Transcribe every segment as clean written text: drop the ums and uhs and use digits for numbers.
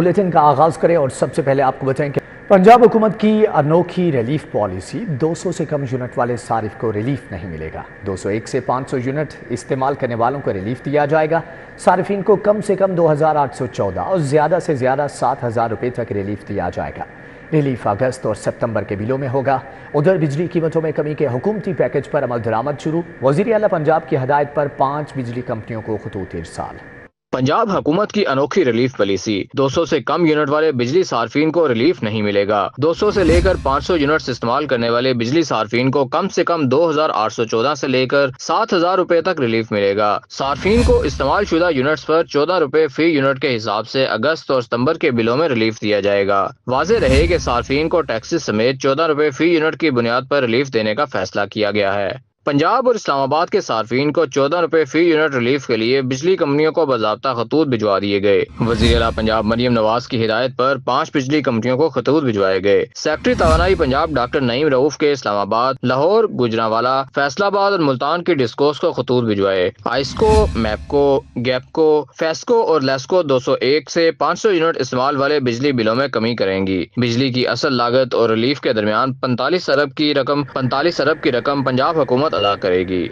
Bulletin का आगाज करें और सबसे पहले आपको बताएं कि पंजाब हुकूमत की अनोखी रिलीफ पॉलिसी 200 से कम यूनिट वाले सारिफ को रिलीफ नहीं मिलेगा। 201 से 500 यूनिट इस्तेमाल करने वालों को रिलीफ दिया जाएगा। सारिफिन को कम से कम 2814 और ज़्यादा से ज़्यादा 7000 रुपये तक रिलीफ दिया जाएगा। रिलीफ अगस्त और सितंबर के बिलों में होगा। उधर बिजली कीमतों में कमी के हुकूमती पैकेज पर अमल दरामद शुरू। वज़ीर आला पंजाब की हदायत पर 5 बिजली कंपनियों को खतूत इरसाल। पंजाब हुकूमत की अनोखी रिलीफ पॉलिसी 200 से कम यूनिट वाले बिजली सार्फिन को रिलीफ नहीं मिलेगा। 200 से लेकर 500 यूनिट्स इस्तेमाल करने वाले बिजली सार्फिन को कम से कम 2814 से लेकर 7000 रुपए तक रिलीफ मिलेगा। सार्फिन को इस्तेमाल शुदा यूनिट्स पर 14 रुपए फी यूनिट के हिसाब से अगस्त और सितंबर के बिलों में रिलीफ दिया जाएगा। वाज़ेह रहे कि सार्फिन को टैक्सेस समेत 14 रुपए फी यूनिट की बुनियाद पर रिलीफ देने का फैसला किया गया है। पंजाब और इस्लामाबाद के सार्फिन को 14 रुपए फी यूनिट रिलीफ के लिए बिजली कंपनियों को बाज़ाब्ता खतूत भिजवा दिए गए। वज़ीर आला पंजाब मरियम नवाज की हिदायत पर 5 बिजली कंपनियों को खतूत भिजवाए गए। सेक्रेटरी तवानाई पंजाब डॉक्टर नईम रऊफ के इस्लामाबाद, लाहौर, गुजरांवाला, फैसलाबाद और मुल्तान की डिस्कोस को खतूत भिजवाए। आइस्को, मैपको, गैपको, फेस्को और लेस्को 201 से 500 यूनिट इस्तेमाल वाले बिजली बिलों में कमी करेंगी। बिजली की असल लागत और रिलीफ के दरमियान 45 अरब की रकम पंजाब हुकूमत अदा करेगी।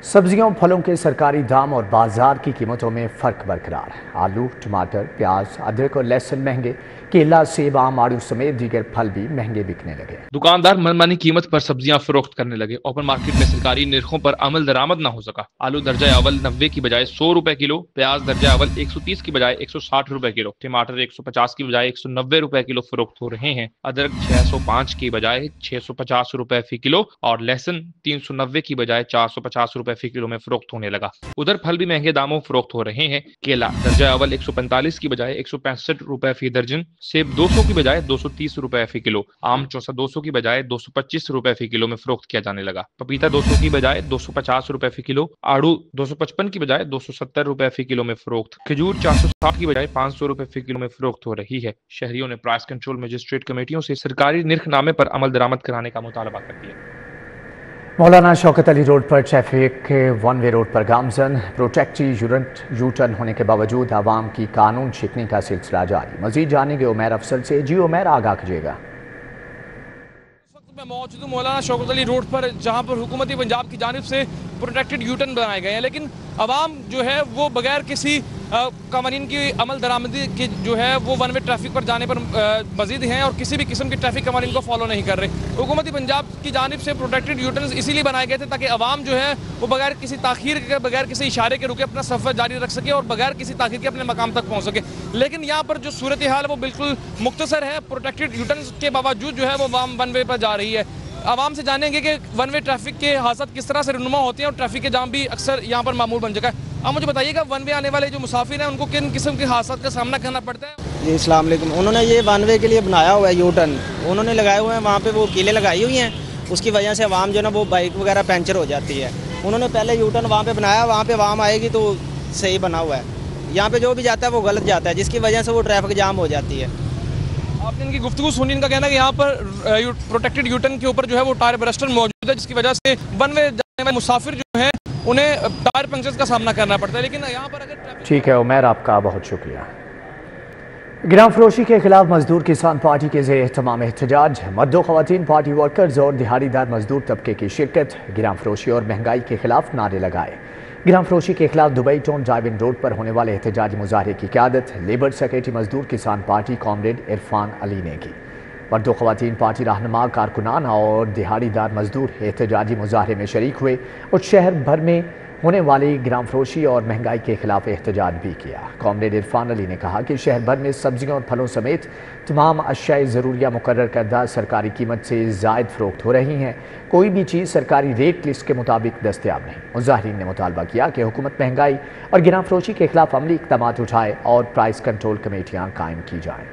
सब्जियों फलों के सरकारी दाम और बाजार की कीमतों में फर्क बरकरार है। आलू, टमाटर, प्याज, अदरक और लहसुन महंगे। केला, सेब, आम, आड़ू समेत दीगर फल भी महंगे बिकने लगे। दुकानदार मनमानी कीमत पर सब्जियां फरोख्त करने लगे। ओपन मार्केट में सरकारी निर्खों पर अमल दरामद न हो सका। आलू दर्जा अव्वल 90 की बजाय 100 रुपए किलो, प्याज दर्जा अव्वल 130 की बजाय 160 रुपए किलो, टमाटर 150 की बजाय 190 रुपए किलो फरोख्त हो रहे हैं। अदरक 605 की बजाय 650 रुपए फी किलो और लहसुन 390 की बजाय 450 रुपए फी किलो में फरोख्त होने लगा। उधर फल भी महंगे दामों फरोख्त हो रहे हैं। केला दर्जा अव्वल 145 की बजाय 165 रुपए फी दर्जन, सेब 200 की बजाय 230 रुपए फी किलो, आम चौसा 200 की बजाय 225 रुपए फी किलो में फरोख्त किया जाने लगा। पपीता 200 की बजाय 250 रुपए फी किलो, आड़ू 255 की बजाय 270 रुपए फी किलो में फरोख्त, खजूर 460 की बजाय 500 रुपए फी किलो में फरोख्त हो रही है। शहरियों ने प्राइस कंट्रोल मजिस्ट्रेट कमेटियों से सरकारी निर्खनामे पर अमल दरामद कराने का मुतालबा कर दिया। मौलाना शौकत अली रोड पर ट्रैफिक वन वे रोड पर गामजन। प्रोटेक्टिव यूनिट यू टर्न होने के बावजूद आवाम की कानून शिकनी का सिलसिला जारी। मजीद जानेंगे उमैर अफसर से। जी उमैर, आगाह कीजिएगा। मैं मौजूद हूँ मौलाना शौकत अली रोड पर, जहाँ पर हुकूमती पंजाब की जानिब से प्रोटेक्टेड यू टर्न बनाए गए हैं, लेकिन आवाम जो है वो बगैर किसी कानून की अमल दरामदी की जो है वो वन वे ट्रैफिक पर जाने पर मजीद हैं और किसी भी किस्म की ट्रैफिक कानून को फॉलो नहीं कर रहे। हुकूमती पंजाब की जानिब से प्रोटेक्टेड यू टर्न इसीलिए बनाए गए थे ताकि आवाम जो है वो बगैर किसी ताखीर के, बगैर किसी इशारे के रुके अपना सफ़र जारी रख सके और बगैर किसी ताखीर के अपने मकाम तक पहुँच सके। लेकिन यहाँ पर जो सूरत हाल है वो बिल्कुल मुख्तसर है। प्रोटेक्टेड यू टर्न के बावजूद जो है वो वन वे पर जा रही है। आवाम से जानेंगे कि वन वे ट्रैफिक के हादसात किस तरह से रुनुमा होते हैं और ट्रैफिक के जाम भी अक्सर यहाँ पर मामूल बन चुका है। अब मुझे बताइएगा, वन वे आने वाले जो मुसाफिर हैं उनको किन किस्म के हादसात का सामना करना पड़ता है? जी अस्सलाम वालेकुम। उन्होंने ये वन वे के लिए बनाया हुआ है यू टर्न, उन्होंने लगाए हुए हैं वहाँ पे वो कीलें लगाई हुई हैं। उसकी वजह से आवाम जो है ना वो बाइक वगैरह पंचर हो जाती है। उन्होंने पहले यू टर्न वहाँ पे बनाया, वहाँ पे आवाम आएगी तो सही बना हुआ है। यहाँ पे जो भी जाता है वो गलत जाता है, जिसकी वजह से वो ट्रैफिक जाम हो जाती है। आपने इनकी गुफ्तगू सुनी, इनका कहना है कि यहाँ पर प्रोटेक्टेड यू टर्न के ऊपर जो है वो टायर बरस्टर मौजूद है, जिसकी वजह से वन वे जाने वाले मुसाफिर जो हैं उन्हें टायर पंक्चर्स का सामना करना पड़ता है। लेकिन यहाँ पर अगर ठीक है उमैर, आपका बहुत शुक्रिया। गिराम फरोशी के खिलाफ मजदूर किसान पार्टी के ज़ेर एहतमाम एहतजाज। मर्दों, ख़वातीन, पार्टी वर्कर्स और दिहाड़ीदार मजदूर तबके की शिरकत। गिराम फरोशी और महंगाई के खिलाफ नारे लगाए। गिराम फरोशी के खिलाफ दुबई टाउन ड्राइविंग रोड पर होने वाले एहतजाजी मुजाहरे की क़यादत लेबर सेक्रेटरी मजदूर किसान पार्टी कॉमरेड इरफान अली ने की। मर्दों, ख़वातीन, पार्टी रहनुमा, कारकुनान और दिहाड़ीदार मजदूर एहतजाजी मुजाहरे में शरीक हुए और शहर भर में होने वाली गिराम फरोशी और महंगाई के खिलाफ एहतजाज भी किया। कॉमरेड इरफान अली ने कहा कि शहर भर में सब्जियों और फलों समेत तमाम अशियाए ज़रूरिया मुकर्रर करदा सरकारी कीमत से ज़ायद फ़रोख्त हो रही हैं। कोई भी चीज़ सरकारी रेट लिस्ट के मुताबिक दस्तयाब नहीं। मुजाहिरीन ने मुतालबा किया कि हुकूमत महंगाई और गिराम फरोशी के खिलाफ अमली इक़दामात उठाए और प्राइस कंट्रोल कमेटियाँ कायम की जाएँ।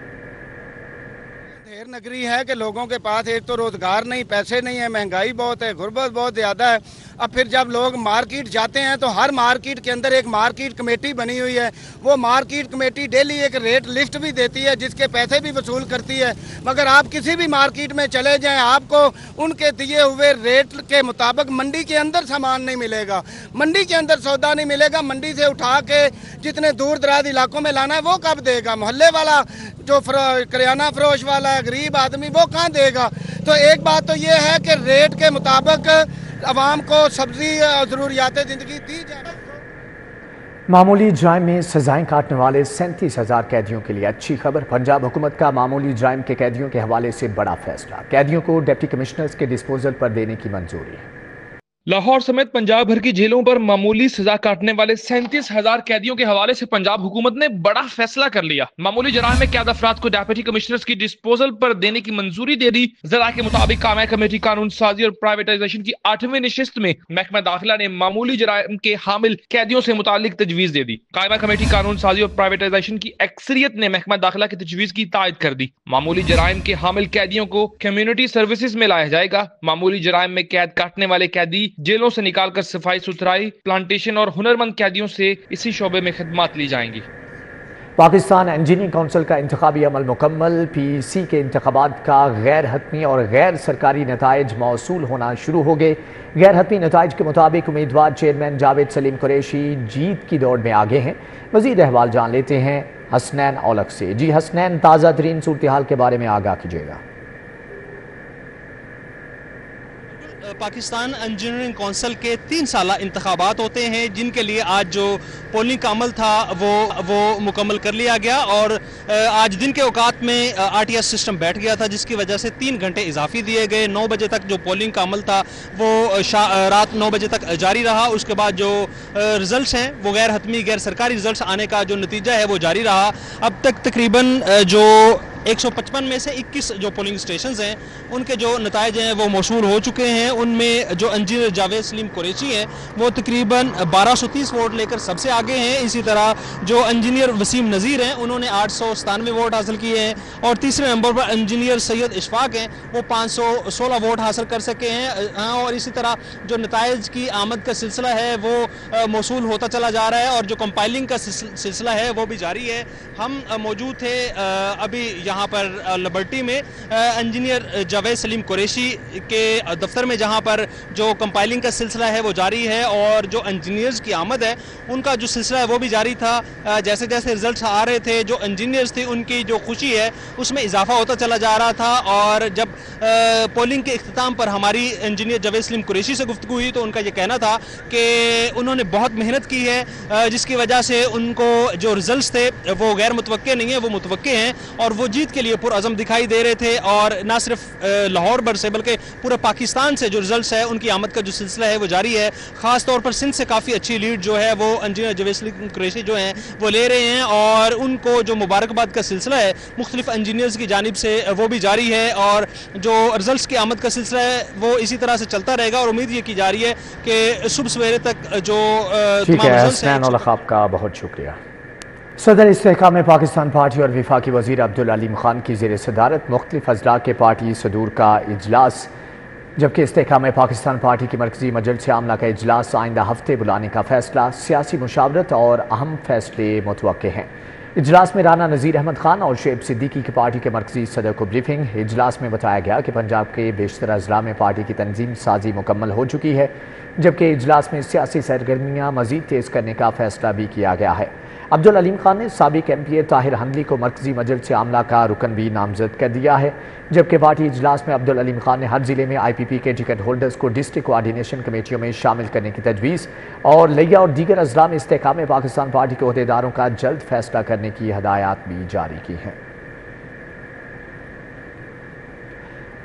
शेर नगरी है कि लोगों के पास एक तो रोज़गार नहीं, पैसे नहीं है, महंगाई बहुत है, गुर्बत बहुत ज़्यादा है। अब फिर जब लोग मार्केट जाते हैं तो हर मार्केट के अंदर एक मार्केट कमेटी बनी हुई है। वो मार्केट कमेटी डेली एक रेट लिस्ट भी देती है जिसके पैसे भी वसूल करती है, मगर आप किसी भी मार्केट में चले जाएं आपको उनके दिए हुए रेट के मुताबिक मंडी के अंदर सामान नहीं मिलेगा, मंडी के अंदर सौदा नहीं मिलेगा। मंडी से उठा के जितने दूर दराज इलाकों में लाना है वो कब देगा? मोहल्ले वाला जो करियाना फरोश वाला है, गरीब आदमी, वो कहाँ देगा? तो एक बात तो ये है कि रेट के मुताबिक अवाम को सब्जी ज़रूरियात ज़िंदगी दी जाए। मामूली जुर्म में सजाएं काटने वाले 37,000 कैदियों के लिए अच्छी खबर। पंजाब हुकूमत का मामूली जुर्म के कैदियों के हवाले से बड़ा फैसला, कैदियों को डिप्टी कमिश्नर्स के डिस्पोजल पर देने की मंजूरी। लाहौर समेत पंजाब भर की जेलों पर मामूली सजा काटने वाले 37,000 कैदियों के हवाले से पंजाब हुकूमत ने बड़ा फैसला कर लिया। मामूली जुर्म में कैद अफराद को डिप्टी कमिश्नर्स की डिस्पोजल पर देने की मंजूरी दे दी। ज़रा के मुताबिक कायमा कमेटी कानून साजी और प्राइवेटाइजेशन की 8वीं नशिस्त में महकमा दाखिला ने मामूली जुर्म के हामिल कैदियों से मुतालिक तजवीज़ दे दी। कायमा कमेटी कानून साजी और प्राइवेटाइजेशन की अक्सरियत ने महकमा दाखिला की तजवीज़ की तायद कर दी। मामूली जुर्म के हामिल कैदियों को कम्युनिटी सर्विसेज में लाया जाएगा। मामूली जुर्म में कैद काटने वाले कैदी जेलों से निकालकर सफाई सुथराई, प्लांटेशन और हुनरमंद कैदियों से इसी शोबे में खिदमत ली जाएंगी। पाकिस्तान इंजीनियरिंग काउंसिल का इंतखाबी अमल मुकम्मल। PEC के इंतखाबात का गैर हतमी और गैर सरकारी नताइज मौसूल होना शुरू हो गए। गैर हतमी नताइज के मुताबिक उम्मीदवार चेयरमैन जावेद सलीम कुरैशी जीत की दौड़ में आगे हैं। मजीद अहवाल जान लेते हैं हसनैन औलख से। जी हसनैन, ताज़ा तरीन सूरत हाल के बारे में आगाह कीजिएगा। पाकिस्तान इंजीनियरिंग काउंसिल के 3 साला इंतखाबात होते हैं जिनके लिए आज जो पोलिंग का अमल था वो मुकम्मल कर लिया गया और आज दिन के औकात में RTS सिस्टम बैठ गया था जिसकी वजह से 3 घंटे इजाफी दिए गए। 9 बजे तक जो पोलिंग का अमल था वो रात 9 बजे तक जारी रहा। उसके बाद जो रिजल्ट्स हैं वो गैर हतमी गैर सरकारी रिजल्ट्स आने का जो नतीजा है वो जारी रहा। अब तक तकरीबन जो 155 में से 21 जो पोलिंग स्टेशंस हैं उनके जो नताइज हैं वो मौसूल हो चुके हैं। उनमें जो इंजीनियर जावेद सलीम कुरैशी हैं वो तकरीबन 1230 वोट लेकर सबसे आगे हैं। इसी तरह जो इंजीनियर वसीम नज़ीर हैं उन्होंने 897 वोट हासिल किए हैं और तीसरे नंबर पर इंजीनियर सैयद इशफाक हैं वो 516 वोट हासिल कर सके हैं। और इसी तरह जो नताइज की आमद का सिलसिला है वो मौसूल होता चला जा रहा है और जो कंपाइलिंग का सिलसिला है वो भी जारी है। हम मौजूद थे अभी यहाँ पर लिबर्टी में इंजीनियर जावेद सलीम कुरैशी के दफ्तर में जहाँ पर जो कंपाइलिंग का सिलसिला है वो जारी है और जो इंजीनियर्स की आमद है उनका जो सिलसिला है वो भी जारी था। जैसे जैसे रिजल्ट्स आ रहे थे जो इंजीनियर्स थे उनकी जो खुशी है उसमें इजाफा होता चला जा रहा था। और जब पोलिंग के इख्तिताम पर हमारी इंजीनियर जावेद सलीम कुरैशी से गुफ्तगू हुई तो उनका ये कहना था कि उन्होंने बहुत मेहनत की है जिसकी वजह से उनको जो रिजल्ट्स थे वो गैर मुतवक्के नहीं है, वो मुतवक्के हैं और वो जीत के लिए पुरअज़म दिखाई दे रहे थे। और ना सिर्फ लाहौर भर से बल्कि पूरे पाकिस्तान से जो रिजल्ट्स है उनकी आमद का जो सिलसिला है वो जारी है। ख़ास तौर पर सिंध से काफ़ी अच्छी लीड जो है वो इंजीनियर जावेद सलीम कुरैशी जो हैं वो ले रहे हैं और उनको जो मुबारकबाद का सिलसिला है मुख्तलिफ इंजीनियर्स की जानिब से वो भी जारी है और जो रिजल्ट्स की आमद का सिलसिला है वो इसी तरह से चलता रहेगा। और उम्मीद ये की जा रही है कि सुबह सवेरे तक जो आपका बहुत शुक्रिया। सदर इस्तेहकाम पाकिस्तान पार्टी और वफाकी वज़ीर अब्दुल अलीम खान की ज़ेर सदारत मुख्तलिफ अज़ला के पार्टी सदूर का इजलास, जबकि इस्तेहकाम पाकिस्तान पार्टी की मरकज़ी मजलिस आमला का इजलास आइंदा हफ्ते बुलाने का फैसला। सियासी मुशावरत और अहम फैसले मुतवक्के हैं। इजलास में राना नज़ीर अहमद खान और शेब सिद्दीकी की पार्टी के मरकज़ी सदर को ब्रीफिंग। इजलास में बताया गया कि पंजाब के बेशतर अज़ला में पार्टी की तंजीम साजी मुकम्मल हो चुकी है, जबकि इजलास में सियासी सरगर्मियाँ मज़ीद तेज़ करने का फैसला भी किया गया है। अब्दुल अलीम खान ने साबिक MP ताहिर हंदली को मरकज़ी मजलिस आमला का रुकन भी नामजद कर दिया है, जबकि पार्टी इजलास में अब्दुल अलीम खान ने हर ज़िले में IPP के टिकट होल्डर्स को डिस्ट्रिक्ट कोऑर्डिनेशन कमेटियों में शामिल करने की तजवीज़ और लिया और दीगर अज़ला में इस्तेहकाम पाकिस्तान पार्टी के अहदेदारों का जल्द फैसला करने की हदायत भी जारी की हैं।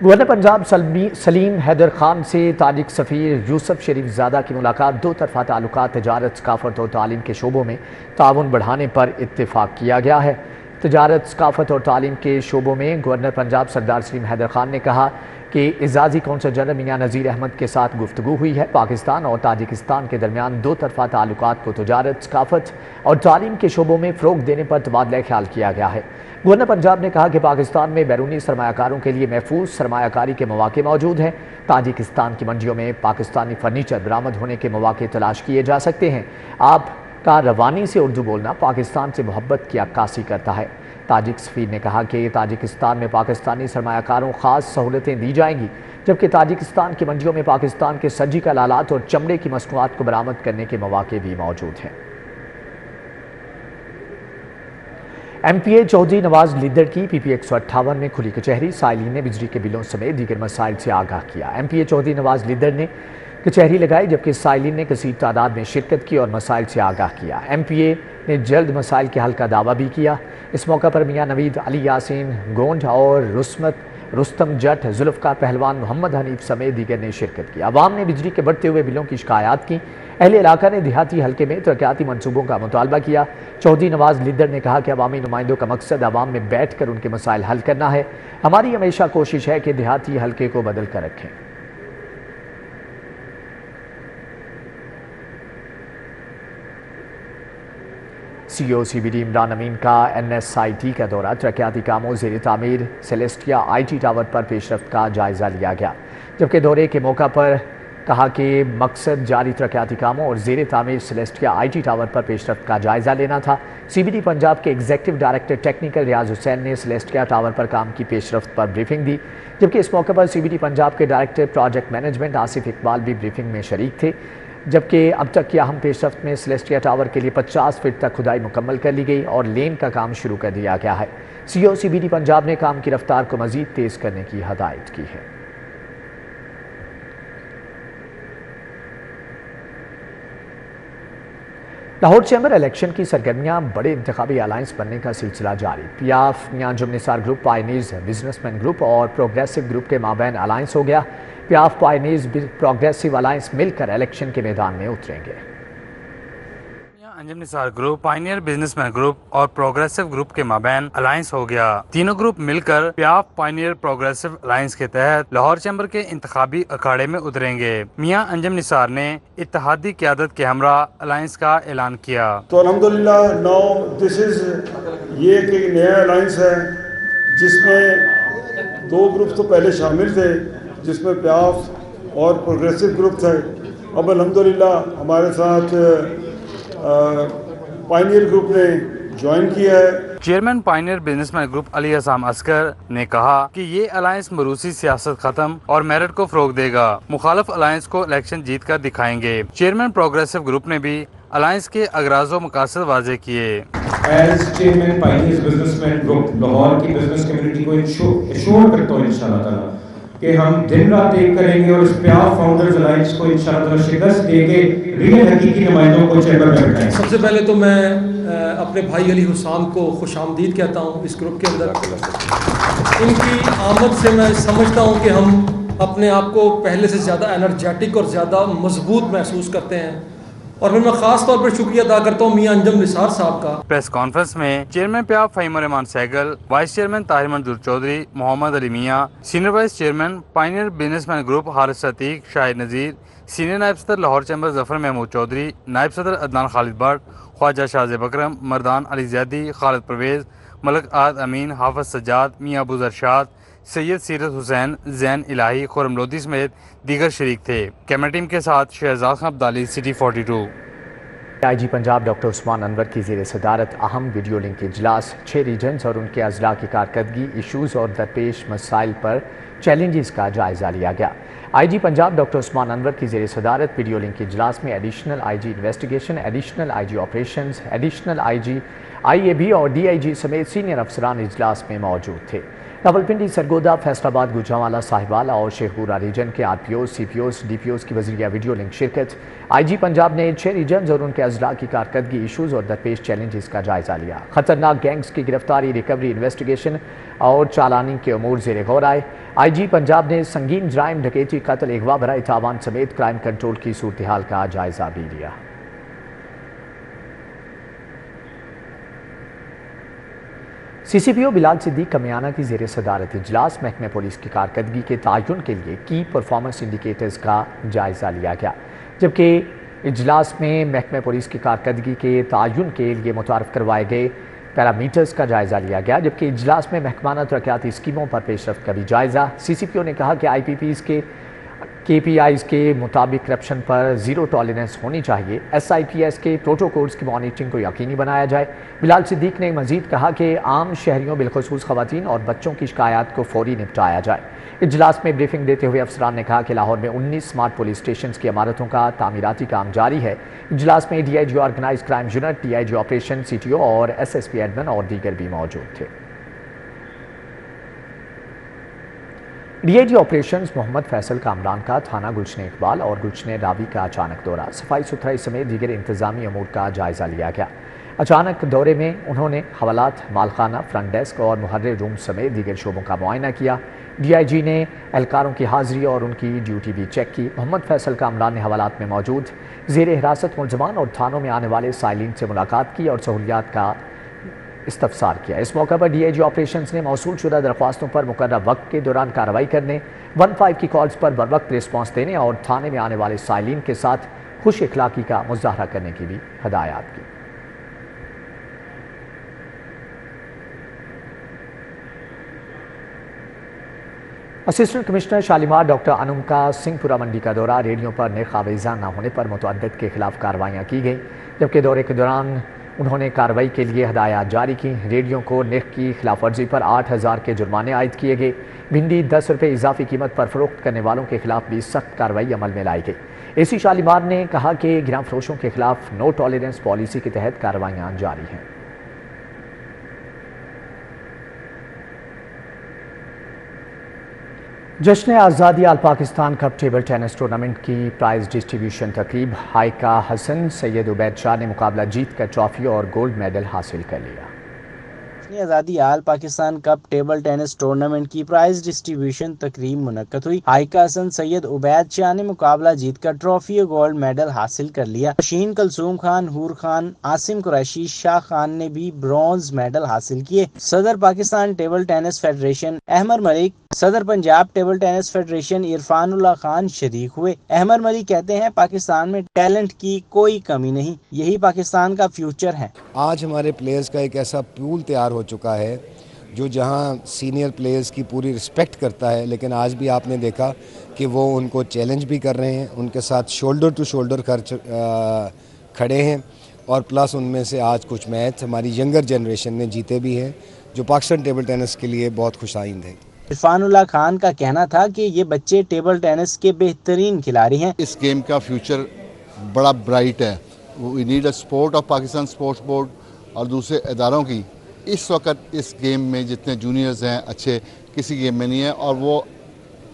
गवर्नर पंजाब सलीम हैदर खान से ताजिक सफ़ीर यूसुफ शरीफ ज़ादा की मुलाकात। दो तरफ़ा ताल्लुकात, तजारत, सकाफ़त और तालीम के शोबों में ताउन बढ़ाने पर इत्तेफाक किया गया है। तजारत, सकाफ़त और तालीम के शोबों में गवर्नर पंजाब सरदार सलीम हैदर खान ने कहा कि इज़ाज़ी कौंसल जनरल मियां नज़ीर अहमद के साथ गुफ्तगू हुई है। पाकिस्तान और ताजिकिस्तान के दरमियान दो तरफ़ा ताल्लुकात को तजारत, सकाफ़त और तालीम के शोबों में फ़रोग़ देने पर तबादला ख्याल किया गया है। گورنر پنجاب نے کہا کہ پاکستان میں بیرونی سرمایہ کاروں کے لیے محفوظ سرمایہ کاری کے مواقع موجود ہیں۔ تاجکستان کی منڈیوں میں پاکستانی فرنیچر برآمد ہونے کے مواقع تلاش کیے جا سکتے ہیں۔ آپ کا روانی سے اردو بولنا پاکستان سے محبت کی عکاسی کرتا ہے۔ تاجک سفیر نے کہا کہ تاجکستان میں پاکستانی سرمایہ کاروں خاص سہولتیں دی جائیں گی، جبکہ تاجکستان کی منڈیوں میں پاکستان کے سرجیکل آلات اور چمڑے کی مصنوعات کو برآمد کرنے کے مواقع بھی موجود ہیں۔ ایم پی اے چودھری نواز لیدر کی پی پی 158 میں کھلی کچہری، سائلین نے بجلی کے بلوں سمیت دیگر مسائل سے آگاہ کیا۔ ایم پی اے چودھری نواز لیدر نے کچہری لگائی، جبکہ سائلین نے کثیر تعداد میں شرکت کی اور مسائل سے آگاہ کیا۔ ایم پی اے نے جلد مسائل کے حل کا دعویٰ بھی کیا۔ اس موقع پر میاں نوید، علی یاسین گونڈ اور رستم جٹ، ذوالفقار پہلوان، محمد حنیف سمیت دیگر نے شرکت کی۔ عوام نے بجلی کے بڑھتے ہوئے بلوں کی شکایات کی۔ اہل علاقہ نے دیہاتی حلقے میں ترقیاتی منصوبوں کا مطالبہ کیا۔ چودھری نواز لیدر نے کہا کہ عوامی نمائندوں کا مقصد عوام میں بیٹھ کر ان کے مسائل حل کرنا ہے۔ ہماری ہمیشہ کوشش ہے کہ دیہاتی حلقے کو بدل کر رکھیں۔ سی او سی بی ڈی عمران امین کا این ایس آئی ٹی کا دورہ، ترقیاتی کاموں زیر تعمیر سیلیسٹیا آئی ٹی ٹاور پر پیش رفت کا جائزہ لیا گیا، جبکہ دورے کے موقع پر کہا کہ مقصد جاری ترقیاتی کاموں اور زیر تعمیر سیلیسٹیا آئی ٹی ٹاور پر پیش رفت کا جائزہ لینا تھا۔ سی بی ڈی پنجاب کے ایگزیکٹو ڈائریکٹر ٹیکنیکل ریاض حسین نے سیلیسٹیا ٹاور پر کام کی پیش رفت پر بریفنگ دی، جبکہ اس موقع پر سی بی ڈی پنجاب کے director project management Asif Iqbal بھی بریفنگ میں شریک تھے۔ جبکہ اب تک کی اہم پیش رفت میں سیلیسٹیا ٹاور کے لیے 50 فٹ تک کھدائی مکمل کر لی گئی اور لین کا کام شروع کر دیا گیا ہے۔ سی او سی بی ڈی پنجاب نے کام کی رفتار کو مزید تیز کرنے کی ہدایت کی ہے۔ لاہور چیمبر الیکشن کی سرگرمیاں بڑے انتخابی الائنس بننے کا سلسلہ جاری۔ P F Mian Anjum Nisar group, pioneers businessman group اور پروگریسو گروپ کے مابین الائنس ہو گیا۔ P F pioneers progressive alliance مل کر الیکشن کے میدان میں اتریں گے۔ Anjum Nisar group, pioneer businessman group اور پروگریسو گروپ کے مابین الائنس ہو گیا۔ تینوں گروپ مل کر P F pioneer progressive alliance کے تحت لاہور چیمبر کے انتخابی اکھاڑے میں اتریں گے۔ میاں انجم نثار نے اتحادی قیادت کے ہمراہ الائنس کا اعلان کیا۔ تو الحمدللہ یہ ایک نیا الائنس ہے جس میں 2 گروپ تو پہلے شامل تھے، جس میں پی ایف اور پروگریسو گروپ تھے۔ اب الحمدللہ ہمارے ساتھ پائنیئر گروپ نے جوائن کیا ہے۔ Chairman pioneer businessman group Ali Hussam Askar نے کہا کہ یہ الائنس مروسی سیاست ختم اور میرٹ کو فروغ دے گا۔ مخالف الائنس کو الیکشن جیت کر دکھائیں گے۔ چیئرمین پروگریسو گروپ نے بھی الائنس کے اغراض و مقاصد واضح کیے۔ As chairman pioneer businessman group Lahore کی بزنس کمیونٹی کو ایشور کرتا ہوں انشاءاللہ تعالیٰ کہ ہم دن رات ایک کریں گے اور اس پی ایف فاؤنڈرز الائنس کو انشاءاللہ تعالیٰ شکست دے کے ریئل حقیقی نمائندوں کو چیمبر میں بٹھائیں گے۔ سب سے پہلے تو میں اپنے بھائی علی حسام کو خوش آمدید کہتا ہوں اس گروپ کے اندر۔ ان کی آمد سے میں سمجھتا ہوں کہ ہم اپنے آپ کو پہلے سے زیادہ انرجیٹک اور زیادہ مضبوط محسوس کرتے ہیں، اور پھر میں خاص طور پر شکریہ ادا کرتا ہوں میاں انجم نثار صاحب کا۔ پریس کانفرنس میں chairman P F Fahim ur Rehman Sehgal, vice chairman Tahir Manzoor Chaudhry, Muhammad Ali Mian, senior vice chairman pioneer businessman group Haris Atiq, Shahid Nazir, senior نائب صدر لاہور چیمبر ظفر محمود چودھری، نائب صدر عدنان خالد بٹ، خواجہ شاہزیب اکرم، مردان علی زیدی، خالد پرویز، ملک عاد امین، حافظ سجاد، میاں ابو ارشاد، سید سیرت حسین، زین الہی، خرم لودھی سمیت دیگر شریک تھے۔ کیمرہ ٹیم کے ساتھ شہزاد خان عبدالی، سٹی 42۔ آئی جی پنجاب ڈاکٹر عثمان انور کی زیر صدارت اہم ویڈیو لنک اجلاس، 6 ریجنز اور ان کے اضلاع کی کارکردگی، ایشوز اور درپیش مسائل پر چیلنجز کا جائزہ لیا گیا۔ آئی جی پنجاب ڈاکٹر عثمان انور کی زیر صدارت ویڈیو لنک اجلاس میں additional I G investigation, additional I G operations, additional I G I A B اور ڈی آئی جی سمیت سینئر افسران اجلاس میں موجود تھے۔ راولپنڈی، سرگودا، فیصل آباد، گوجرانوالہ، صاحبوالا اور شیخپورہ ریجن کے R P Os, C P Os, D P Os کی وزیرہ ویڈیو لنک شرکت۔ آئی جی پنجاب نے 6 ریجنز اور ان کے اضلاع کی کارکردگی، ایشوز اور درپیش چیلنجز کا جائزہ لیا۔ خطرناک گینگز کی گرفتاری، ریکوری، انویسٹیگیشن اور چالانی کے امور زیر غور آئے۔ آئی جی پنجاب نے سنگین جرائم، ڈکیتی، قتل، اغوا، برائے تاوان سمیت کرائم کنٹرول کی صورتحال کا جائزہ بھی لیا۔ سی سی پی او بلال صدیق کمیانہ کی زیر صدارت اجلاس، محکمہ پولیس کی کارکردگی کے تعین کے لیے کی پرفارمنس انڈیکیٹرز کا جائزہ لیا گیا، جبکہ اجلاس میں محکمہ پولیس کی کارکردگی کے تعین کے لیے متعارف کروائے گئے पैरामीटर्स का जायजा लिया गया, जबकि इजलास में महकमाना तरक्याती स्कीमों पर पेशरफ्त का भी जायजा। CCPO ने कहा कि IPPs के KPIs के मुताबिक करप्शन पर ज़ीरो टॉलरेंस होनी चाहिए। SIPS के प्रोटोकॉल्स की मॉनिटरिंग को यकीनी बनाया जाए। बिलाल सिद्दीक ने मजीद कहा कि आम शहरियों बिलखुसूस ख़वातीन और बच्चों की शिकायत को फौरी निपटाया जाए। इजलास में ब्रीफिंग देते हुए अफसरान ने कहा कि लाहौर में 19 स्मार्ट पुलिस स्टेशन की इमारतों का तामीराती काम जारी है। इजलास में DIG organise crime unit, DIG operation, CTO और SSP एडमिन और दीगर भी मौजूद थे। DIG ऑपरेशंस मोहम्मद फैसल कामरान का थाना गुलशन इकबाल और गुलशन रावी का अचानक दौरा, सफाई सुथराई समेत दीगर इंतजामी अमूर का जायजा लिया गया। अचानक दौरे में उन्होंने हवालात, मालखाना, फ्रंट डेस्क और मुहर्रिर रूम समेत दीगर शोबों का मुआयना किया। DIG ने एहलकारों की हाजिरी और उनकी ड्यूटी भी चेक की। मोहम्मद फैसल कामरान ने हवालात में मौजूद ज़ेर हिरासत मुलजमान और थानों में आने वाले साइलिन से मुलाकात की और सहूलियात का इस्तफसार किया। इस मौके पर DIG ऑपरेशंस ने मौसूल शुदा दरख्वास्तों पर मुकर्रर वक्त के दौरान कार्रवाई करने, 15 की कॉल्स पर बरवक्त रिस्पॉन्स देने और थाने में आने वाले साइलिन के साथ खुश इखलाकी का मुजाहरा करने की भी हदायत की। Assistant commissioner Shalimar doctor Anam का सिंहपुरा मंडी का दौरा, रेडियो पर नर्ख आवेज़ा न होने पर मुतअद्दिद के खिलाफ कार्रवाइयाँ की गई, जबकि दौरे के दौरान उन्होंने कार्रवाई के लिए हदायत जारी की। रेडियो को नर्ख की खिलाफ वर्जी पर 8000 के जुर्माने आयद किए गए। भिंडी 10 रुपये इजाफी कीमत पर फरोख्त करने वालों के खिलाफ भी सख्त कार्रवाई अमल में लाई गई। AC शालीमार ने कहा कि गिरां फरोशों के खिलाफ नो टॉलरेंस पॉलिसी के तहत कार्रवाइयाँ जारी हैं। जश्न आज़ादी all Pakistan cup table tennis tournament की प्राइज डिस्ट्रीब्यूशन तकरीब, हाइका हसन सैयद उबैद शाह ने मुकाबला जीत कर ट्रॉफी और गोल्ड मेडल हासिल कर लिया। आज़ादी all Pakistan cup table tennis tournament की प्राइज डिस्ट्रीब्यूशन तकरीब मुनक्कद हुई। हाइका हसन सैयद उबैद शाह ने मुकाबला जीतकर ट्रॉफी और गोल्ड मेडल हासिल कर लिया। शीन कलसूम खान, हूर खान, आसिम कुरैशी, शाह खान ने भी ब्रॉन्ज मेडल हासिल किए। सदर Pakistan table tennis federation Ahmed Malik, सदर Punjab table tennis federation Irfanullah Khan शरीक हुए। अहमद मलिक कहते हैं पाकिस्तान में टैलेंट की कोई कमी नहीं, यही पाकिस्तान का फ्यूचर है। आज हमारे प्लेयर्स का एक ऐसा पूल तैयार हो चुका है जो जहां सीनियर प्लेयर्स की पूरी रिस्पेक्ट करता है, लेकिन आज भी आपने देखा कि वो उनको चैलेंज भी कर रहे हैं, उनके साथ शोल्डर टू शोल्डर खड़े हैं और प्लस उनमें से आज कुछ मैच हमारी यंगर जनरेशन ने जीते भी हैं, जो पाकिस्तान टेबल टेनिस के लिए बहुत खुशाइंद है। इरफानुल्लाह खान का कहना था कि ये बच्चे टेबल टेनिस के बेहतरीन खिलाड़ी हैं। इस गेम का फ्यूचर बड़ा ब्राइट है। We need a support of Pakistan sports board और दूसरे इदारों की। इस वक्त इस गेम में जितने जूनियर्स हैं अच्छे किसी गेम में नहीं है और वो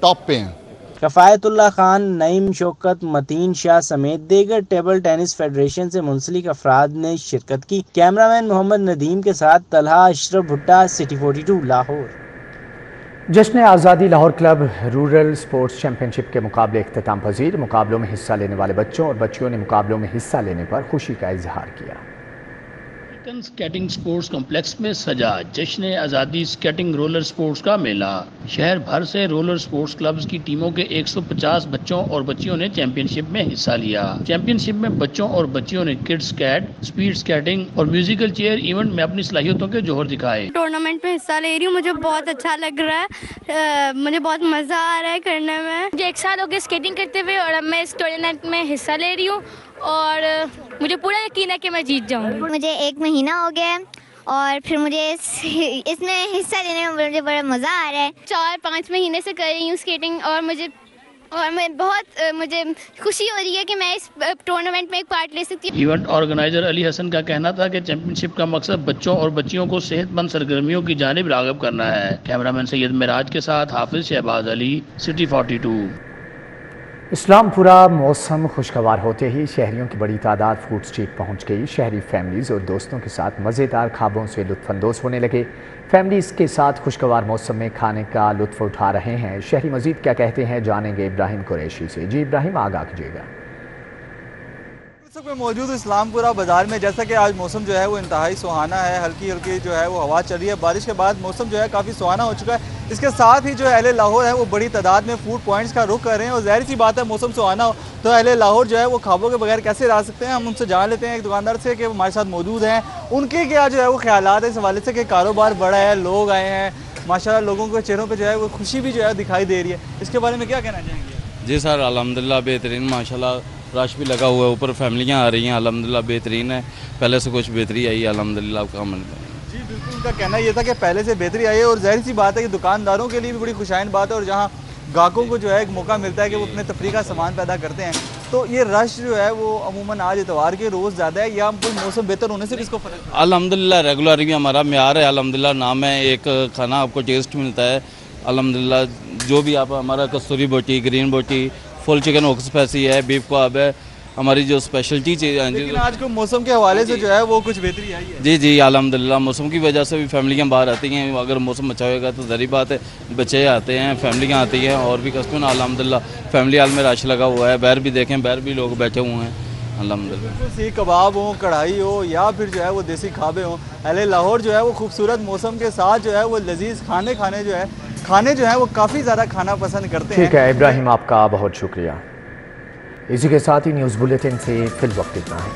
टॉप पे हैं। कफ़ायतुल्लाह खान, नईम शौकत, मतीन शाह समेत दीगर टेबल टेनिस फेडरेशन से मुंसलिक अफराद ने शिरकत की। कैमरामैन मोहम्मद नदीम के साथ तलहा अशरफ भुट्टा, सिटी 42 लाहौर। जश्न आज़ादी Lahore club rural sports championship के मुकाबले इख्तिताम पजीर, मुकाबलों में हिस्सा लेने वाले बच्चों और बच्चियों ने मुकाबलों में हिस्सा लेने पर खुशी का इजहार किया। स्केटिंग स्पोर्ट्स कॉम्प्लेक्स में सजा जश्न आज़ादी स्केटिंग रोलर स्पोर्ट्स का मेला। शहर भर से रोलर स्पोर्ट्स क्लब्स की टीमों के 150 बच्चों और बच्चियों ने चैंपियनशिप में हिस्सा लिया। चैंपियनशिप में बच्चों और बच्चियों ने किड्स स्केट, स्पीड स्केटिंग और म्यूजिकल चेयर इवेंट में अपनी सलाहियतों के जोहर दिखाए। टूर्नामेंट में हिस्सा ले रही हूँ, मुझे बहुत अच्छा लग रहा है, मुझे बहुत मजा आ रहा है करने में। मुझे 1 साल हो गया स्केटिंग करते हुए और अब मैं इस टूर्नामेंट में हिस्सा ले रही हूँ और मुझे पूरा यकीन है कि मैं जीत जाऊंगी। मुझे 1 महीना हो गया है और फिर मुझे इसमें हिस्सा लेने में मुझे बड़ा मज़ा आ रहा है। 4-5 महीने से कर रही हूँ स्केटिंग और मैं मुझे खुशी हो रही है कि मैं इस टूर्नामेंट में एक पार्ट ले सकती हूँ। इवेंट ऑर्गेनाइजर अली हसन का कहना था कि चैंपियनशिप का मकसद बच्चों और बच्चियों को सेहतमंद सरगर्मियों की जानिब राग़िब करना है। कैमरामैन सैयद मिराज के साथ हाफिज शहबाज अली, सिटी 42। इस्लामपुरा मौसम खुशगवार होते ही शहरियों की बड़ी तादाद फूड स्ट्रीट पहुंच गई। शहरी फैमिलीज़ और दोस्तों के साथ मज़ेदार खाबों से लुत्फ़अंदोज़ होने लगे। फैमिलीज़ के साथ खुशगवार मौसम में खाने का लुत्फ़ उठा रहे हैं। शहरी मज़ीद क्या कहते हैं, जानेंगे इब्राहिम कुरैशी से। जी इब्राहिम, आगाह कीजिएगा। میں موجود اسلام پورہ بازار میں، جیسا کہ آج موسم جو ہے وہ انتہائی سہانا ہے، ہلکی ہلکی جو ہے وہ ہوا چل رہی ہے، بارش کے بعد موسم جو ہے کافی سہانا ہو چکا ہے۔ اس کے ساتھ ہی جو اہل لاہور ہے وہ بڑی تعداد میں فوڈ پوائنٹس کا رخ کر رہے ہیں، اور ظاہر سی بات ہے موسم سہانا ہو تو اہل لاہور جو ہے وہ خوابوں کے بغیر کیسے رہ سکتے ہیں۔ ہم ان سے جان لیتے ہیں ایک دکاندار سے کہ وہ ہمارے ساتھ موجود ہیں، ان کے کیا جو ہے وہ خیالات ہیں اس حوالے سے کہ کاروبار بڑا ہے، لوگ آئے ہیں، ماشاءاللہ لوگوں کے چہروں پہ جو ہے وہ خوشی بھی جو ہے دکھائی دے رہی ہے، اس کے بارے میں کیا کہنا چاہیں گے؟ جی سر الحمدللہ بہترین، ماشاءاللہ رش بھی لگا ہوا ہے، اوپر فیملیاں آ رہی ہیں، الحمدللہ بہترین ہے، پہلے سے کچھ بہتری آئی ہے الحمدللہ کا عمل میں۔ جی بالکل، ان کا کہنا یہ تھا کہ پہلے سے بہتری آئی ہے، اور ظاہر سی بات ہے کہ دکانداروں کے لیے بھی بڑی خوشائن بات ہے، اور جہاں گاہکوں کو جو ہے ایک موقع ملتا ہے کہ وہ اپنے تفریح کا سامان پیدا کرتے ہیں، تو یہ رش جو ہے وہ عموماً آج اتوار کے روز زیادہ ہے، یا کوئی موسم بہتر ہونے سے بھی اس کو فرق ہے؟ الحمدللہ ریگولر بھی ہمارا معیار ہے، الحمدللہ نام ہے، ایک کھانا آپ کو ٹیسٹ ملتا ہے الحمدللہ، جو بھی آپ ہمارا کستوری بوٹی، گرین بوٹی، فل چکن اوکس پیسی ہے، بیف کباب ہے، ہماری جو اسپیشلٹی چیز ہے۔ لیکن آج کو موسم کے حوالے سے جو ہے وہ کچھ بہتری آئی ہے؟ جی الحمدللہ، موسم کی وجہ سے بھی فیملیاں باہر آتی ہیں، اگر موسم اچھا ہوئے گا تو ظاہری بات ہے بچے آتے ہیں، فیملیاں آتی ہیں، اور بھی کسٹمر الحمدللہ فیملی ہال میں رش لگا ہوا ہے، باہر بھی دیکھیں باہر بھی لوگ بیٹھے ہوئے ہیں الحمدللہ۔ سیخ کباب ہوں، کڑھائی ہو، یا پھر جو ہے وہ دیسی کھابے ہوں، اہل لاہور جو ہے وہ خوبصورت موسم کے ساتھ جو ہے وہ لذیذ کھانے جو ہے وہ کافی زیادہ کھانا پسند کرتے ہیں۔ ٹھیک ہے ابراہیم، آپ کا بہت شکریہ۔ اسی کے ساتھ ہی نیوز بلیٹن سے فی الوقت اتنا ہے۔